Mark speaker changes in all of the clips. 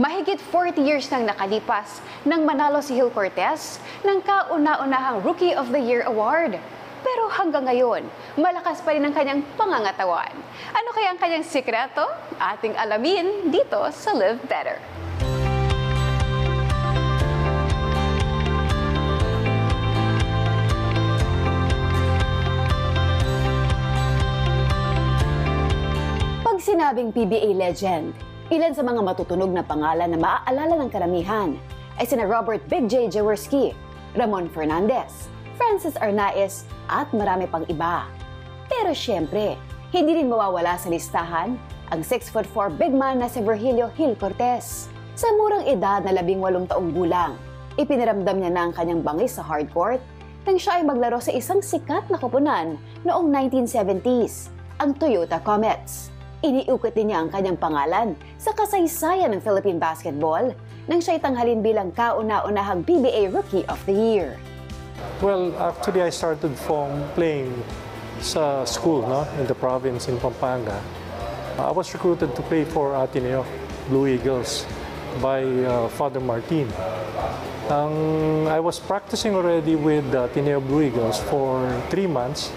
Speaker 1: Mahigit 40 years nang nakalipas nang manalo si Gil Cortez ng kauna-unahang Rookie of the Year Award. Pero hanggang ngayon, malakas pa rin ang kanyang pangangatawan. Ano kaya ang kanyang sikreto? Ating alamin dito sa Live Better. Pag sinabing PBA legend, ilan sa mga matutunog na pangalan na maaalala ng karamihan ay sina Robert Big J. Jaworski, Ramon Fernandez, Francis Arnaiz at marami pang iba. Pero syempre, hindi rin mawawala sa listahan ang 6'4" big man na si Virgilio Gil Cortez. Sa murang edad na 18 taong gulang, ipiniramdam niya na ang kanyang bangis sa hardcourt nang siya ay maglaro sa isang sikat na koponan noong 1970s, ang Toyota Comets. Iniukit din niya ang kanyang pangalan sa kasaysayan ng Philippine basketball nang siya itanghalin bilang kauna-unahang PBA Rookie of the Year.
Speaker 2: Well, actually I started from playing sa school, in the province in Pampanga. I was recruited to play for Ateneo Blue Eagles by Father Martin. I was practicing already with Ateneo Blue Eagles for 3 months.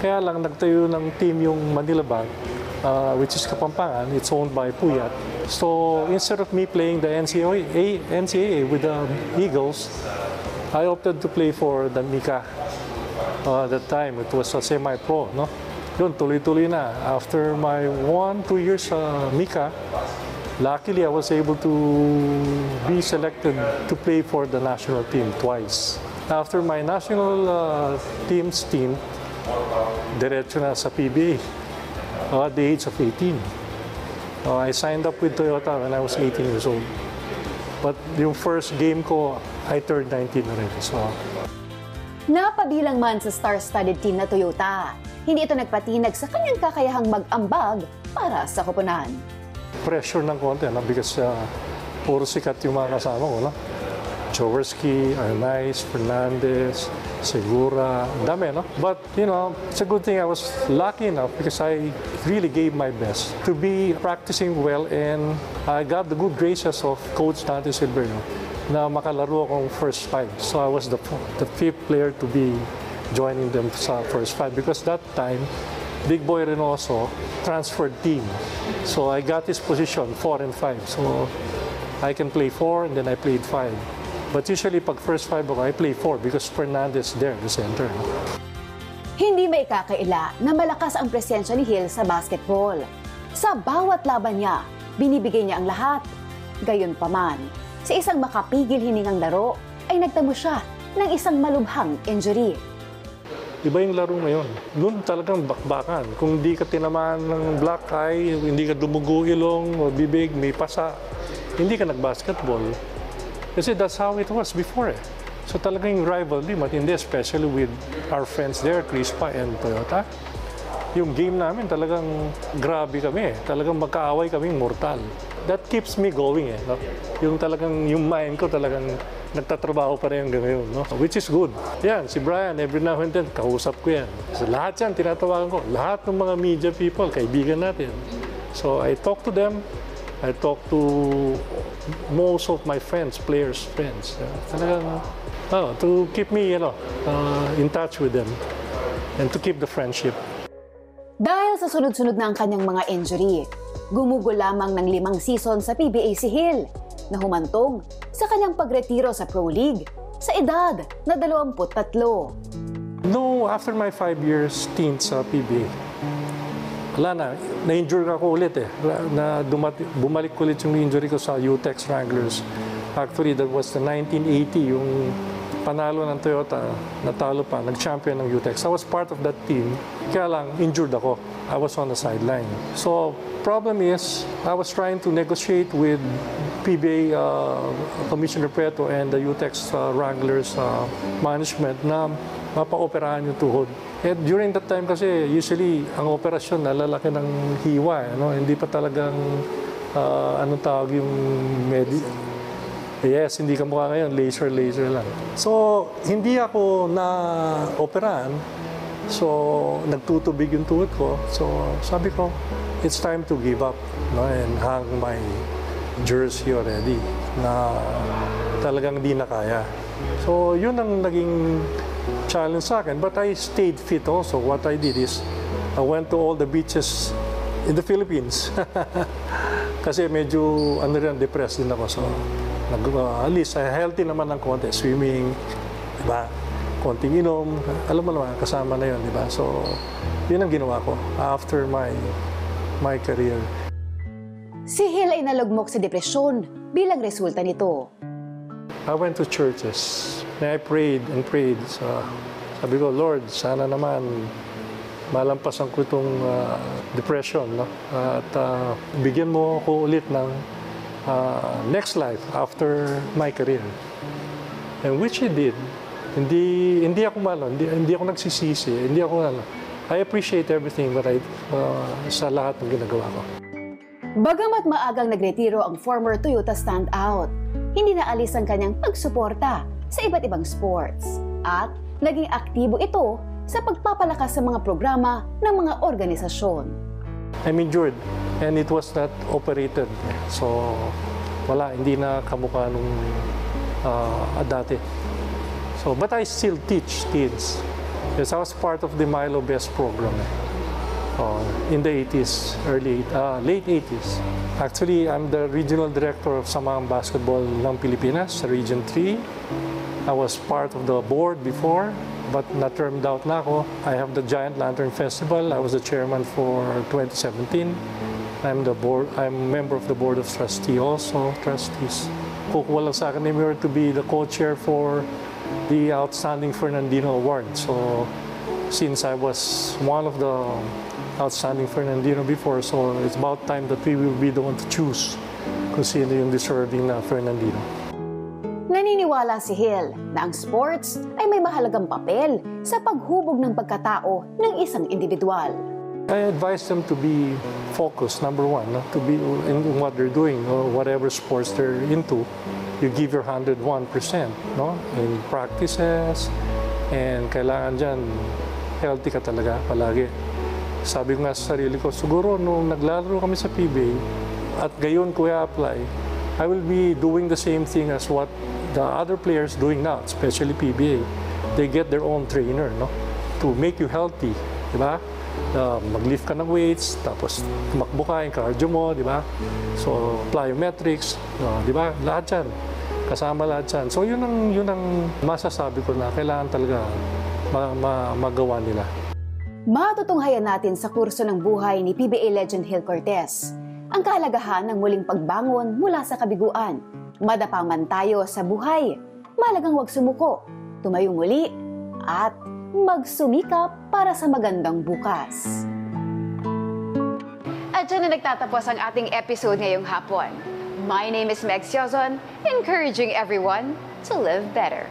Speaker 2: Kaya lang nagtayo ng team yung Manila Bank, which is Kapampangan. It's owned by Puyat. So instead of me playing the NCAA with the Eagles, I opted to play for the Mika. At that time, it was a semi-pro. Yun, tuloy-tuloy na. After my 1-2 years sa Mika, luckily I was able to be selected to play for the national team twice. After my national team stint, diretso na sa PBA. At the age of 18. I signed up with Toyota when I was 18 years old. But yung first game ko, I turned 19 already. So,
Speaker 1: napabilang man sa star-studded team na Toyota, hindi ito nagpatinag sa kanyang kakayahang mag-ambag para sa koponan.
Speaker 2: Pressure ng konti, because puro sikat yung mga kasama ko. Jaworski, Arnaiz, Fernandez, Segura, dami, But, it's a good thing I was lucky enough because I really gave my best to be practicing well, and I got the good graces of Coach Dante Silverio na makalaro akong first 5. So I was the 5th player to be joining them sa first 5 because that time, Big Boy Reynoso transferred team. So I got his position, 4 and 5. So I can play 4 and then I played 5. But usually, pag first 5 ako, I play 4 because Fernandez there, the center.
Speaker 1: Hindi may kakaila na malakas ang presensya ni Gil sa basketball. Sa bawat laban niya, binibigay niya ang lahat. Gayunpaman, sa isang makapigil hiningang laro, ay nagtamo siya ng isang malubhang injury.
Speaker 2: Iba yung laro ngayon. Noon talagang bakbakan. Kung hindi ka tinamaan ng black eye, hindi ka dumugo ilong o bibig, may pasa, hindi ka nag-basketball. Kasi that's how it was before. So talagang yung rivalry matindi, especially with our friends there, Crispa and Toyota. Yung game namin talagang grabe kami. Talagang magkaaway kaming mortal. That keeps me going. Yung talagang yung mind ko talagang nagtatrabaho pa rin hanggang ngayon. Which is good. Yan, si Brian, every now and then, kausap ko yan. So, lahat yan, tinatawagan ko. Lahat ng mga media people, kaibigan natin. So I talk to them. I talk to most of my friends, players' friends. Talagang, to keep me, in touch with them and to keep the friendship.
Speaker 1: Dahil sa sunod-sunod na ang kanyang mga injury, gumugol lamang ng 5 season sa PBA si Gil na humantong sa kanyang pagretiro sa Pro League sa edad na 23.
Speaker 2: No, after my 5 years stint sa PBA, wala na, na-injure ako ulit bumalik ulit yung injury ko sa UTEX Wranglers. Actually, that was the 1980, yung panalo ng Toyota, natalo pa, nag-champion ng UTEX. I was part of that team, kaya lang, injured ako. I was on the sideline. So, problem is, I was trying to negotiate with PBA Commissioner Preto and the UTEX Wranglers management na mapa-operahan yung tuhod. During that time kasi, usually, ang operasyon nalalaki ng hiwa. Hindi pa talagang, anong tawag yung yes, hindi ka mukha ngayon, laser lang. So, hindi ako na-operahan. So, nagtutubig yung tuhod ko. So, sabi ko, it's time to give up and hang my jersey already na talagang di na kaya. So yun ang naging challenge sa akin. But I stayed fit also. What I did is, I went to all the beaches in the Philippines. Kasi medyo depressed din ako. So at least healthy naman ng konti. Swimming, diba? Konting inom. Alam mo naman, kasama na yun, diba? So yun ang ginawa ko after my career.
Speaker 1: Si Hill ay nalugmok sa depresyon bilang resulta nito.
Speaker 2: I went to churches. I prayed and prayed. So, sabi ko, Lord, sana naman malampasan ko itong depression. No? At bigyan mo ako ulit ng next life after my career. And which He did. Hindi ako hindi ako nagsisisi. I appreciate everything that sa lahat ng ginagawa ko.
Speaker 1: Bagamat maagang nagretiro ang former Toyota standout, hindi naalis ang kanyang pagsuporta sa iba't ibang sports at naging aktibo ito sa pagpapalakas sa mga programa ng mga organisasyon.
Speaker 2: I'm injured and it was not operated. So hindi na kamukha nung dati. So, but I still teach kids. Because I was part of the Milo Best program. In the 80s, late 80s. Actually, I'm the regional director of Samaang Basketball ng Pilipinas, Region 3. I was part of the board before, but na-termed out na ako. I have the Giant Lantern Festival. I was the chairman for 2017. I'm member of the board of trustees also, trustees. Kukuha lang sa akin to be the co-chair for the Outstanding Fernandino Award. So, since I was one of the Outstanding Fernandino before, so it's about time that we will be the one to choose kung sino yung deserving na Fernandino.
Speaker 1: Naniniwala si Hill na ang sports ay may mahalagang papel sa paghubog ng pagkatao ng isang individual.
Speaker 2: I advise them to be focused, number one, to be in what they're doing or whatever sports they're into. You give your 101%, no? In practices, and kailangan dyan healthy ka talaga palagi. Sabi ko nga sa sarili ko, siguro nung naglalaro kami sa PBA at gayon ko i-apply, I will be doing the same thing as what the other players doing now, especially PBA. They get their own trainer, no? To make you healthy, di ba? Mag-lift ka ng weights, tapos tumakbo ka, yung cardio mo, di ba? So, plyometrics, di ba? Lahat yan. Kasama lahat yan. So, yun ang masasabi ko na kailangan talaga magawa nila.
Speaker 1: Matutunghayan natin sa kurso ng buhay ni PBA legend Hill Cortez ang kahalagahan ng muling pagbangon mula sa kabiguan. Madapa man tayo sa buhay, mahalagang huwag sumuko, tumayo muli, at magsumikap para sa magandang bukas. At dyan na nagtatapos ang ating episode ngayong hapon. My name is Meg Siozon, encouraging everyone to live better.